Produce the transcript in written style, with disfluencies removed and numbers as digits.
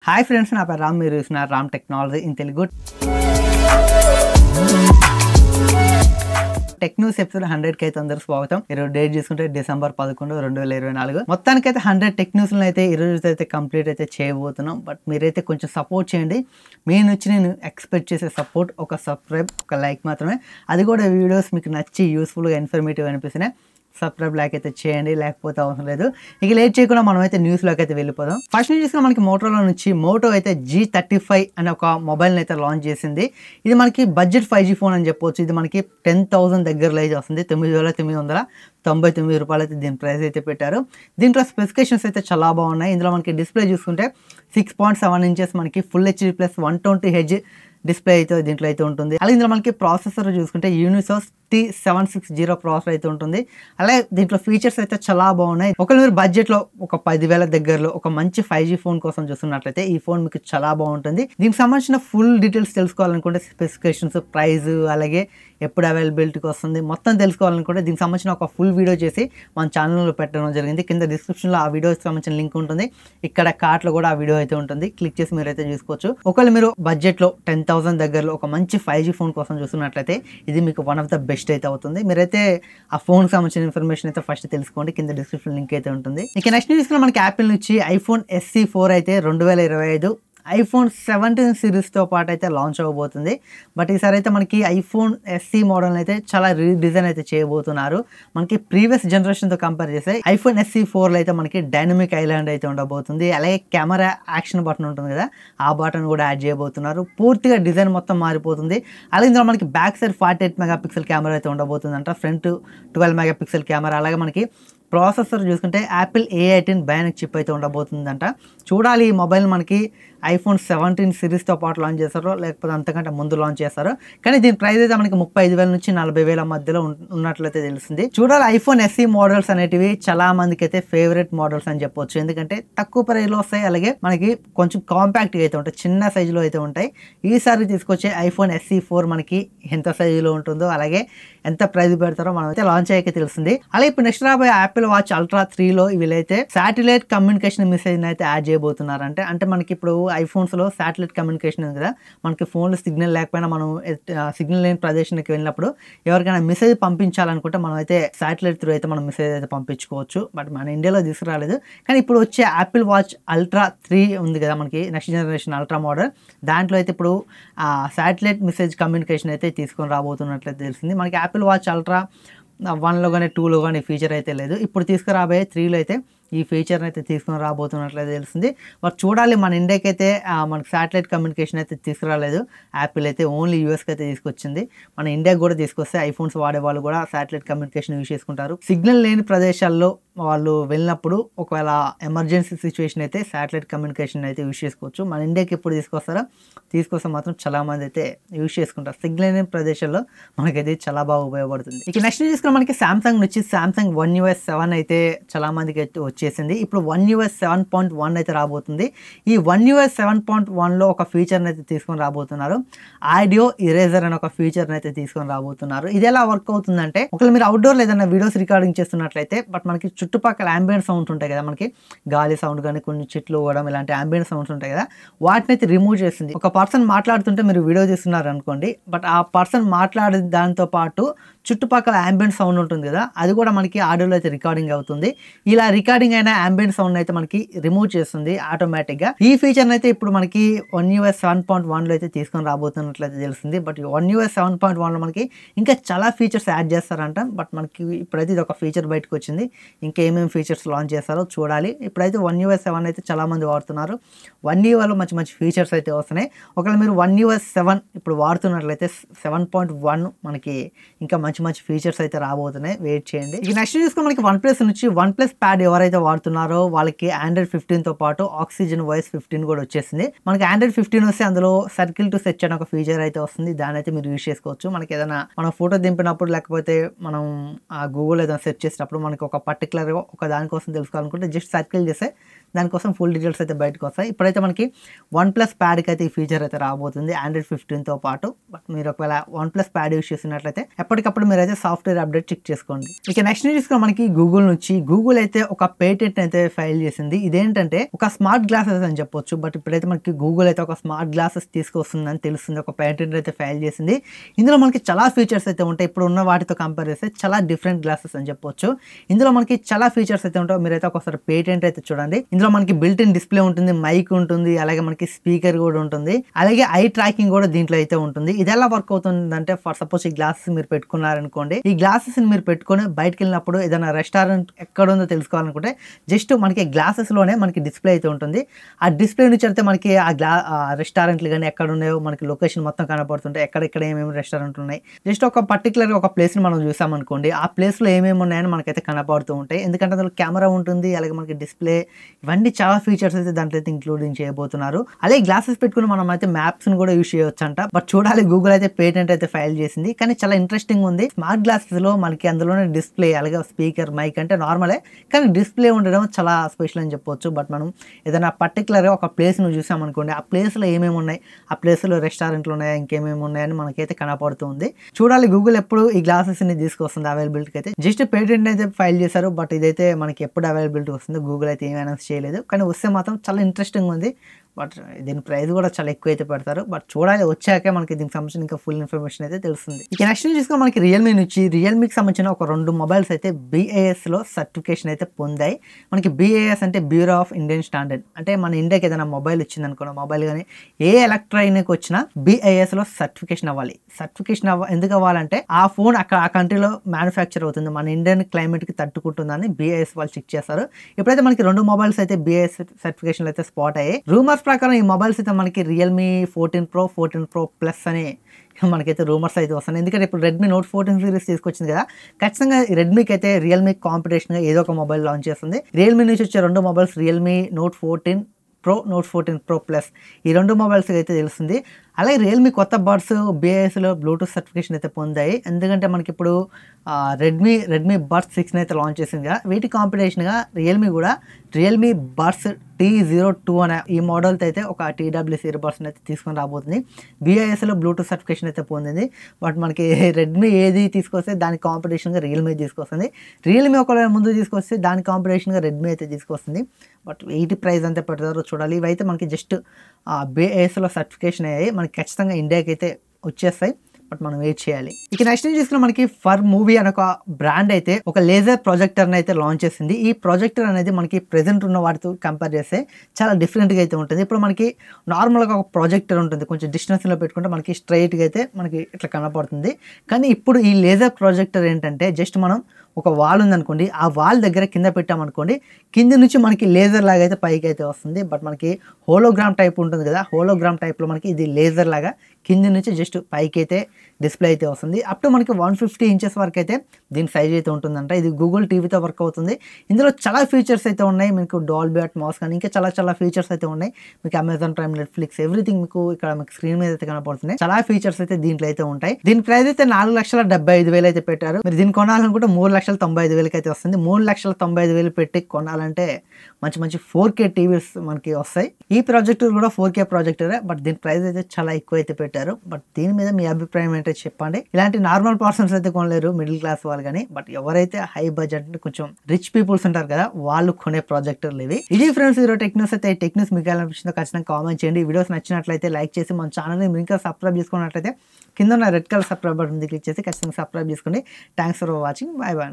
Hi friends, నా పేరు రామ్. మీరు చూస్తున్నారు Ram technology in Telugu. Tech news episode 100కి అయితే అందరూ స్వాగతం. ఈరోజు డేట్ చూసుకుంటే డిసెంబర్ 11, 2024. మొత్తానికైతే 100 టెక్ న్యూస్లను అయితే ఈరోజు అయితే కంప్లీట్ అయితే చేయబోతున్నాం. బట్ మీరైతే కొంచెం సపోర్ట్ చేయండి. మీ నుంచి నేను ఎక్స్పెక్ట్ చేసే సపోర్ట్ ఒక సబ్స్క్రైబ్, ఒక లైక్ మాత్రమే. అది కూడా వీడియోస్ మీకు నచ్చి యూస్ఫుల్గా ఇన్ఫర్మేటివ్ అనిపిస్తున్నాయి. సబ్స్క్రైబ్ లైక్ అయితే చేయండి, లేకపోతే అవసరం లేదు. ఇక లేట్ చేయకుండా మనం అయితే న్యూస్లోకి అయితే వెళ్ళిపోదాం. ఫస్ట్ న్యూస్ మనకి మోటోలో నుంచి మోటో అయితే G35 అనే ఒక మొబైల్ని అయితే లాంచ్ చేసింది. ఇది మనకి బడ్జెట్ 5G ఫోన్ అని చెప్పొచ్చు. ఇది మనకి 10,000 దగ్గరలో అయితే వస్తుంది. 9,999 రూపాయలు అయితే దీని ప్రైస్ అయితే పెట్టారు. దీంట్లో స్పెసిఫికేషన్స్ అయితే చాలా బాగున్నాయి. ఇందులో మనకి డిస్ప్లే చూసుకుంటే 6.7 ఇంచెస్ మనకి full HD plus 120Hz display అయితే దీంట్లో అయితే ఉంటుంది. అలాగే ఇందులో మనకి ప్రాసెసర్ చూసుకుంటే యూనిసోస్ T760 ప్రాసెసర్ అయితే ఉంటుంది. అలాగే దీంట్లో ఫీచర్స్ అయితే చాలా బాగున్నాయి. ఒకవేళ మీరు బడ్జెట్లో ఒక 10,000 దగ్గరలో ఒక మంచి 5G ఫోన్ కోసం చూస్తున్నట్లయితే ఈ ఫోన్ మీకు చాలా బాగుంటుంది. దీనికి సంబంధించిన ఫుల్ డీటెయిల్స్ తెలుసుకోవాలనుకుంటే స్పెసిఫికేషన్స్, ప్రైస్, అలాగే ఎప్పుడు అవైలబిలిటీకి వస్తుంది మొత్తం తెలుసుకోవాలనుకుంటే దీనికి సంబంధించిన ఒక ఫుల్ వీడియో చేసి మన ఛానల్లో పెట్టడం జరిగింది. కింద డిస్క్రిప్షన్లో ఆ వీడియోకి సంబంధించిన లింక్ ఉంటుంది. ఇక్కడ కార్ట్లో కూడా ఆ వీడియో అయితే ఉంటుంది. క్లిక్ చేసి మీరైతే చూసుకోవచ్చు. ఒకవేళ మీరు బడ్జెట్లో 10,000 దగ్గరలో ఒక మంచి 5G ఫోన్ కోసం చూస్తున్నట్లయితే ఇది మీకు వన్ ఆఫ్ ద బెస్ట్ అయితే అవుతుంది. మీరైతే ఆ ఫోన్కి సంబంధించిన ఇన్ఫర్మేషన్ అయితే ఫస్ట్ తెలుసుకోండి. కింద డిస్క్రిప్షన్ లింక్ అయితే ఉంటుంది. ఇక నెక్స్ట్ న్యూస్ లో మనకి యాపిల్ నుంచి ఐఫోన్ SE 4 అయితే 2025 iPhone 17 సిరీస్తో పాటు అయితే లాంచ్ అవ్వబోతుంది. బట్ ఈసారి అయితే మనకి iPhone SE మోడల్ అయితే చాలా రీడిజైన్ అయితే చేయబోతున్నారు. మనకి ప్రీవియస్ జనరేషన్తో కంపేర్ చేస్తే iPhone SE 4లో అయితే మనకి డైనమిక్ ఐలాండ్ అయితే ఉండబోతుంది. అలాగే కెమెరా యాక్షన్ బటన్ ఉంటుంది కదా, ఆ బటన్ కూడా యాడ్ చేయబోతున్నారు. పూర్తిగా డిజైన్ మొత్తం మారిపోతుంది. అలాగే ఇందులో మనకి బ్యాక్ సైడ్ 48 మెగాపిక్సెల్ కెమెరా అయితే ఉండబోతుందంట. Front 12 megapixel camera. అలాగే మనకి ప్రాసెసర్ చూసుకుంటే యాపిల్ A18 బయానిక్ చిప్ అయితే ఉండబోతుందంట. చూడాలి ఈ మొబైల్ మనకి iPhone 17 సిరీస్తో పాటు లాంచ్ చేస్తారో లేకపోతే అంతకంటే ముందు లాంచ్ చేస్తారో. కానీ దీని ప్రైస్ అయితే మనకి 35,000 నుంచి 40,000 మధ్యలో ఉన్నట్లయితే తెలిసింది. చూడాలి. iPhone SE మోడల్స్ అనేటివి చాలా మందికి అయితే ఫేవరెట్ మోడల్స్ అని చెప్పొచ్చు. ఎందుకంటే తక్కువ ప్రైస్లో వస్తాయి. అలాగే మనకి కొంచెం కాంపాక్ట్గా అయితే ఉంటాయి, చిన్న సైజులో అయితే ఉంటాయి. ఈసారి తీసుకొచ్చే iPhone SE 4 మనకి ఎంత సైజులో ఉంటుందో, అలాగే ఎంత ప్రైస్ పెడతారో మనం అయితే లాంచ్ అయ్యాక తెలిసింది. అలాగే ఇప్పుడు నెక్స్ట్ రాబోయే Apple Watch Ultra 3లో వీళ్ళైతే శాటిలైట్ కమ్యూనికేషన్ మెసేజ్ అయితే యాడ్ చేయబోతున్నారు. అంటే మనకి ఇప్పుడు ఐఫోన్స్ లో శాటిలైట్ కమ్యూనికేషన్ ఉంది కదా, మనకి ఫోన్లో సిగ్నల్ లేకపోయినా మనం సిగ్నల్ లేని ప్రదేశానికి వెళ్ళినప్పుడు ఎవరికైనా మెసేజ్ పంపించాలనుకుంటే మనం అయితే శాటిలైట్ త్రూ అయితే మనం మెసేజ్ అయితే పంపించుకోవచ్చు. బట్ మన ఇండియాలో తీసుకురాలేదు. కానీ ఇప్పుడు వచ్చే Apple Watch Ultra 3 ఉంది కదా, మనకి నెక్స్ట్ జనరేషన్ అల్ట్రా మోడల్, దాంట్లో అయితే ఇప్పుడు శాటిలైట్ మెసేజ్ కమ్యూనికేషన్ అయితే తీసుకొని రాబోతున్నట్లయితే తెలిసింది. మనకి Apple Watch Ultra 1లో కానీ 2లో కానీ ఫీచర్ అయితే లేదు. ఇప్పుడు తీసుకురాబోయే 3లో అయితే ఈ ఫీచర్ని అయితే తీసుకొని రాబోతున్నట్లయితే తెలిసింది. బట్ చూడాలి. మన ఇండియాకి అయితే మనకి శాటిలైట్ కమ్యూనికేషన్ అయితే తీసుకురాలేదు. యాపిల్ అయితే ఓన్లీ యూఎస్కి అయితే తీసుకొచ్చింది. మన ఇండియాకి కూడా తీసుకొస్తే ఐఫోన్స్ వాడే వాళ్ళు కూడా శాటిలైట్ కమ్యూనికేషన్ యూజ్ చేసుకుంటారు. సిగ్నల్ లేని ప్రదేశాల్లో వాళ్ళు వెళ్ళినప్పుడు ఒకవేళ ఎమర్జెన్సీ సిచ్యువేషన్ అయితే శాటిలైట్ కమ్యూనికేషన్ అయితే యూజ్ చేసుకోవచ్చు. మన ఇండియాకి ఎప్పుడు తీసుకొస్తే మాత్రం చాలా మంది అయితే యూజ్ చేసుకుంటారు. సిగ్నల్ లేని ప్రదేశాల్లో మనకైతే చాలా బాగా ఉపయోగపడుతుంది. ఇక నెక్స్ట్ తీసుకున్న మనకి సామ్సంగ్ నుంచి సామ్సంగ్ One UI 7 అయితే చాలా మందికి అయితే వచ్చేసింది. ఇప్పుడు One UI 7.1 అయితే రాబోతుంది. ఈ One UI 7.1లో ఒక ఫీచర్ని అయితే తీసుకొని రాబోతున్నారు. ఆడియో ఇరేజర్ అనే ఒక ఫీచర్ని అయితే తీసుకొని రాబోతున్నారు. ఇది ఎలా వర్క్ అవుతుందంటే, ఒకవేళ మీరు అవుట్డోర్ ఏదైనా వీడియోస్ రికార్డింగ్ చేస్తున్నట్లయితే బట్ మనకి చుట్టుపక్కల అంబియంట్ సౌండ్స్ ఉంటాయి కదా, మనకి గాలి సౌండ్ కానీ కొన్ని చెట్లు ఊగడం ఇలాంటి అంబియంట్ సౌండ్స్ ఉంటాయి కదా, వాటిని అయితే రిమూవ్ చేస్తుంది. ఒక పర్సన్ మాట్లాడుతుంటే మీరు వీడియో చేస్తున్నారు అనుకోండి, బట్ ఆ పర్సన్ మాట్లాడే దాంతో పాటు చుట్టుపక్కల అంబియంట్ సౌండ్ ఉంటుంది కదా, అది కూడా మనకి ఆడియోలో అయితే రికార్డింగ్ అవుతుంది. ఇలా రికార్డింగ్ అయిన అంబియంట్ సౌండ్ అయితే మనకి రిమూవ్ చేస్తుంది ఆటోమేటిక్గా. ఈ ఫీచర్ అయితే ఇప్పుడు మనకి One UI 7.1లో అయితే తీసుకొని రాబోతున్నట్లయితే తెలిసింది. బట్ One UI 7.1లో మనకి ఇంకా చాలా ఫీచర్స్ యాడ్ చేస్తారంట. బట్ మనకి ఇప్పుడైతే ఇది ఒక ఫీచర్ బయటకు వచ్చింది. ఇంకా ఏమేమి ఫీచర్స్ లాంచ్ చేస్తారో చూడాలి. ఇప్పుడైతే One UI 7 అయితే చాలా మంది వాడుతున్నారు. One UIలో మంచి మంచి ఫీచర్స్ అయితే వస్తున్నాయి. ఒకవేళ మీరు One UI 7 ఇప్పుడు వాడుతున్నట్లయితే 7.1 మనకి ఇంకా మంచి ఫీచర్స్ అయితే రాబోతున్నాయి. వెయిట్ చేయండి. ఇక నెక్స్ట్ చూసుకుని మనకి OnePlus నుంచి OnePlus ప్యాడ్ ఎవరైతే వాడుతున్నారో వాళ్ళకి Android 15తో పాటు Oxygen Voice 15 కూడా వచ్చేసింది. మనకి Android 15 వస్తే అందులో సర్కిల్ టు సెర్చ్ అనే ఒక ఫీచర్ అయితే వస్తుంది. దాని అయితే మీరు యూజ్ చేసుకోవచ్చు. మనకి ఏదైనా మనం ఫోటో దింపినప్పుడు లేకపోతే మనం గూగుల్ ఏదైనా సెర్చ్ చేసినప్పుడు మనకి ఒక పర్టికులర్ ఒక దానికోసం తెలుసుకోవాలనుకుంటే జస్ట్ సర్కిల్ చేస్తే దానికోసం ఫుల్ డీటెయిల్స్ అయితే బయటకు వస్తాయి. ఇప్పుడైతే మనకి OnePlus ప్యాడ్కి అయితే ఈ ఫీచర్ అయితే రాబోతుంది Android 15తో పాటు. బట్ మీరు ఒకవేళ OnePlus ప్యాడ్ యూస్ చేస్తున్నట్లయితే ఎప్పటికప్పుడు మీరైతే సాఫ్ట్వేర్ అప్డేట్ చెక్ చేసుకోండి. ఇక నెక్స్ట్ న్యూస్ మనకి గూగుల్ నుంచి గూగుల్ అయితే ఒక పేటెంట్ అయితే ఫైల్ చేసింది. ఇదేంటంటే ఒక స్మార్ట్ గ్లాసెస్ అని చెప్పొచ్చు. బట్ ఇప్పుడైతే మనకి గూగుల్ అయితే ఒక స్మార్ట్ గ్లాసెస్ తీసుకొస్తుందని తెలుస్తుంది. ఒక పేటెంట్ అయితే ఫైల్ చేసింది. ఇందులో మనకి చాలా ఫీచర్స్ అయితే ఉంటాయి. ఇప్పుడు ఉన్న వాటితో కంపేర్ చేస్తే చాలా డిఫరెంట్ గ్లాసెస్ అని చెప్పొచ్చు. ఇందులో మనకి చాలా ఫీచర్స్ అయితే ఉంటాయి. మీరైతే ఒకసారి పేటెంట్ అయితే చూడండి. ఇందులో మనకి బిల్ట్ ఇన్ డిస్ప్లే ఉంటుంది, మైక్ ఉంటుంది, అలాగే మనకి స్పీకర్ కూడా ఉంటుంది, అలాగే ఐ ట్రాకింగ్ కూడా దీంట్లో అయితే ఉంటుంది. ఇది ఎలా వర్క్ అవుతుంది అంటే ఫర్ సపోజ్ ఈ గ్లాసెస్ మీరు పెట్టుకున్నారనుకోండి, ఈ గ్లాసెస్ మీరు పెట్టుకొని బయటకు వెళ్ళినప్పుడు ఏదైనా రెస్టారెంట్ ఎక్కడ ఉందో తెలుసుకోవాలనుకుంటే జస్ట్ మనకి గ్లాసెస్ లోనే మనకి డిస్ప్లే అయితే ఉంటుంది. ఆ డిస్ప్లే నుంచి అయితే మనకి ఆ రెస్టారెంట్లు కానీ ఎక్కడ ఉన్నాయో మనకి లొకేషన్ మొత్తం కనపడుతుంటాయి. ఎక్కడెక్కడ ఏమేమి రెస్టారెంట్ ఉన్నాయి. జస్ట్ ఒక పర్టికులర్ ఒక ప్లేస్ ని మనం చూసామనుకోండి, ఆ ప్లేస్ లో ఏమేమి ఉన్నాయని మనకైతే కనపడుతూ ఉంటాయి. ఎందుకంటే అందులో కెమెరా ఉంటుంది, అలాగే మనకి డిస్ప్లే, ఇవన్నీ చాలా ఫీచర్స్ అయితే దాంట్లో అయితే ఇంక్లూడింగ్ చేయబోతున్నారు. అలాగే గ్లాసెస్ పెట్టుకుని మనం అయితే మ్యాప్స్ ని కూడా యూస్ చేయొచ్చు అంట. బట్ చూడాలి, గూగుల్ అయితే పేటెంట్ అయితే ఫైల్ చేసింది. కానీ చాలా ఇంట్రెస్టింగ్ ఉంది. స్మార్ట్ గ్లాసెస్ లో మనకి అందులోనే డిస్ప్లే, అలాగే స్పీకర్, మైక్ అంటే నార్మలే, కానీ డిస్ప్లే ఉండడం చాలా స్పెషల్ అని చెప్పొచ్చు. బట్ మనం ఏదైనా పర్టికులర్గా ఒక ప్లేస్ ను చూసామనుకోండి, ఆ ప్లేస్ లో ఏమేమి ఉన్నాయి, ఆ ప్లేస్ లో రెస్టారెంట్లు ఉన్నాయా, ఇంకేమేమి ఉన్నాయని మనకైతే కనపడుతుంది. చూడాలి గూగుల్ ఎప్పుడు ఈ గ్లాసెస్ ని తీసుకొస్తుంది అవైలబిలిటీకి అయితే. జస్ట్ పేటెంట్ అయితే ఫైల్ చేశారు. బట్ ఇదైతే మనకి ఎప్పుడు అవైలబిలిటీ వస్తుందో గూగుల్ అయితే ఏమీ అనౌన్స్ చేయలేదు. కానీ వస్తే మాత్రం చాలా ఇంట్రెస్టింగ్ ఉంది. బట్ దీని ప్రైస్ కూడా చాలా ఎక్కువ అయితే పెడతారు. బట్ చూడాలి, వచ్చాకే మనకి దీనికి సంబంధించిన ఇంకా ఫుల్ ఇన్ఫర్మేషన్ అయితే తెలుస్తుంది. ఇక నెక్స్ట్ చూసుకుని మనకి రియల్మీ నుంచి రియల్మీకి సంబంధించిన ఒక 2 మొబైల్స్ అయితే BIS లో సర్టిఫికేషన్ అయితే పొందాయి. మనకి BIS అంటే బ్యూరో ఆఫ్ ఇండియన్ స్టాండర్డ్. అంటే మన ఇండియాకి ఏదైనా మొబైల్ వచ్చింది అనుకోండి, మొబైల్ కానీ ఏ ఎలక్ట్రానిక్ వచ్చినా BIS లో సర్టిఫికేషన్ అవ్వాలి. సర్టిఫికేషన్ ఎందుకు అవ్వాలంటే ఆ ఫోన్ అక్కడ ఆ కంట్రీలో మ్యానుఫ్యాక్చర్ అవుతుంది, మన ఇండియన్ క్లైమేట్ కి తట్టుకుంటుందని BIS వాళ్ళు చెక్ చేస్తారు. ఇప్పుడైతే మనకి 2 మొబైల్స్ అయితే BIS సర్టిఫికేషన్ అయితే స్పాట్ అయ్యాయి. రూమర్స్ ప్రకారం ఈ మొబైల్స్ అయితే మనకి రియల్మీ 14 Pro 14 Pro Plus అని మనకైతే రూమర్స్ అయితే వస్తున్నాయి. ఎందుకంటే ఇప్పుడు రెడ్మీ నోట్ 14 సిరీస్ తీసుకొచ్చింది కదా, ఖచ్చితంగా రెడ్మీకి అయితే రియల్మీ కాంపిటీషన్ గా ఏదో ఒక మొబైల్ లాంచ్ చేస్తుంది. రియల్మీ నుంచి వచ్చే 2 mobiles Realme note 14 Pro, note 14 Pro Plus, ఈ 2 మొబైల్స్ అయితే తెలుస్తుంది. అలాగే రియల్మీ కొత్త బడ్స్ BISలో బ్లూటూత్ సర్టిఫికేషన్ అయితే పొందాయి. ఎందుకంటే మనకి ఇప్పుడు రెడ్మీ బడ్స్ 6 అయితే లాంచ్ చేసింది కదా, వీటి కాంపిటీషన్గా రియల్మీ కూడా రియల్మీ బడ్స్ T02 అనే ఈ మోడల్తో అయితే ఒక TWS ఇయర్ బడ్స్ అయితే తీసుకొని రాబోతుంది. BISలో బ్లూటూత్ సర్టిఫికేషన్ అయితే పొందింది. బట్ మనకి రెడ్మీ ఏది తీసుకొస్తే దాని కాంపిటీషన్గా రియల్మీ తీసుకొస్తుంది. రియల్మీ ఒకవేళ ముందు తీసుకొస్తే దాని కాంపిటీషన్గా రెడ్మీ అయితే తీసుకొస్తుంది. బట్ వీటి ప్రైస్ అంతా పెడతారో చూడాలి. ఇవైతే మనకి జస్ట్ BISలో సర్టిఫికేషన్ అయ్యాయి, మనకి ఖచ్చితంగా ఇండియాకి అయితే వచ్చేస్తాయి. బట్ మనం వెయిట్ చేయాలి. ఇక నెక్స్ట్ చూసుకున్న మనకి ఫర్ మూవీ అనే ఒక బ్రాండ్ అయితే ఒక లేజర్ ప్రొజెక్టర్ అయితే లాంచ్ చేసింది. ఈ ప్రొజెక్టర్ అనేది మనకి ప్రెజెంట్ ఉన్న వాటితో కంపేర్ చేస్తే చాలా డిఫరెంట్గా అయితే ఉంటుంది. ఇప్పుడు మనకి నార్మల్గా ఒక ప్రొజెక్టర్ ఉంటుంది, కొంచెం డిస్టెన్స్లో పెట్టుకుంటే మనకి స్ట్రైట్గా అయితే మనకి ఇట్లా కనపడుతుంది. కానీ ఇప్పుడు ఈ లేజర్ ప్రొజెక్టర్ ఏంటంటే జస్ట్ మనం ఒక వాల్ ఉందనుకోండి, ఆ వాల్ దగ్గర కింద పెట్టామనుకోండి, కింద నుంచి మనకి లేజర్ లాగా అయితే పైకి అయితే వస్తుంది. బట్ మనకి హోలోగ్రామ్ టైప్ ఉంటుంది కదా, హోలోగ్రామ్ టైప్లో మనకి ఇది లేజర్ లాగా కింద నుంచి జస్ట్ పైకి అయితే డిస్ప్లే అయితే వస్తుంది. అప్ టు మనకి 150 ఇంచెస్ వరకు అయితే దీని సైజ్ అయితే ఉంటుందంట. ఇది గూగుల్ టీవీతో వర్క్ అవుతుంది. ఇందులో చాలా ఫీచర్స్ అయితే ఉన్నాయి. మీకు డాల్బీ అట్మాస్ కానీ ఇంకా చాలా ఫీచర్స్ అయితే ఉన్నాయి. మీకు అమెజాన్ ప్రైమ్, నెట్ఫ్లిక్స్, ఎవ్రీథింగ్ మీకు ఇక్కడ మీకు స్క్రీన్ మీద అయితే కనపడుతున్నాయి. చాలా ఫీచర్స్ అయితే దీంట్లో అయితే ఉంటాయి. దీని ప్రైస్ అయితే 4,75,000 అయితే పెట్టారు. మీరు దీన్ని కొనాలనుకుంటే 3,95,000 అయితే వస్తుంది. 3,95,000 పెట్టి కొనాలంటే మంచి 4K టీవీస్ మనకి వస్తాయి. ఈ ప్రాజెక్టర్ కూడా 4K ప్రాజెక్టరే. బట్ దీని ప్రైస్ అయితే చాలా ఎక్కువ అయితే పెట్టారు. బట్ దీని మీద మీ అభిప్రాయం ఏంటో చెప్పండి. ఇలాంటి నార్మల్ పర్సన్స్ అయితే కొనలేరు, మిడిల్ క్లాస్ వాళ్ళు కానీ. బట్ ఎవరైతే హై బడ్జెట్ అంటే కొంచెం రిచ్ పీపుల్స్ ఉంటారు కదా, వాళ్ళు కొనే ప్రాజెక్టర్లు ఇవి. ఇది ఫ్రెండ్స్ ఈరోజు టెక్ న్యూస్ అయితే. టెక్ న్యూస్ మీకు ఎలా అనిపించిందో ఖచ్చితంగా కామెంట్ చేయండి. వీడియోస్ నచ్చినట్లయితే లైక్ చేసి మన ఛానల్ని మీరు ఇంకా సబ్స్క్రైబ్ చేసుకున్నట్లయితే కింద ఉన్న red colour subscribe button click చేసి ఖచ్చితంగా సబ్స్క్రైబ్ చేసుకోండి. Thanks for watching. By by.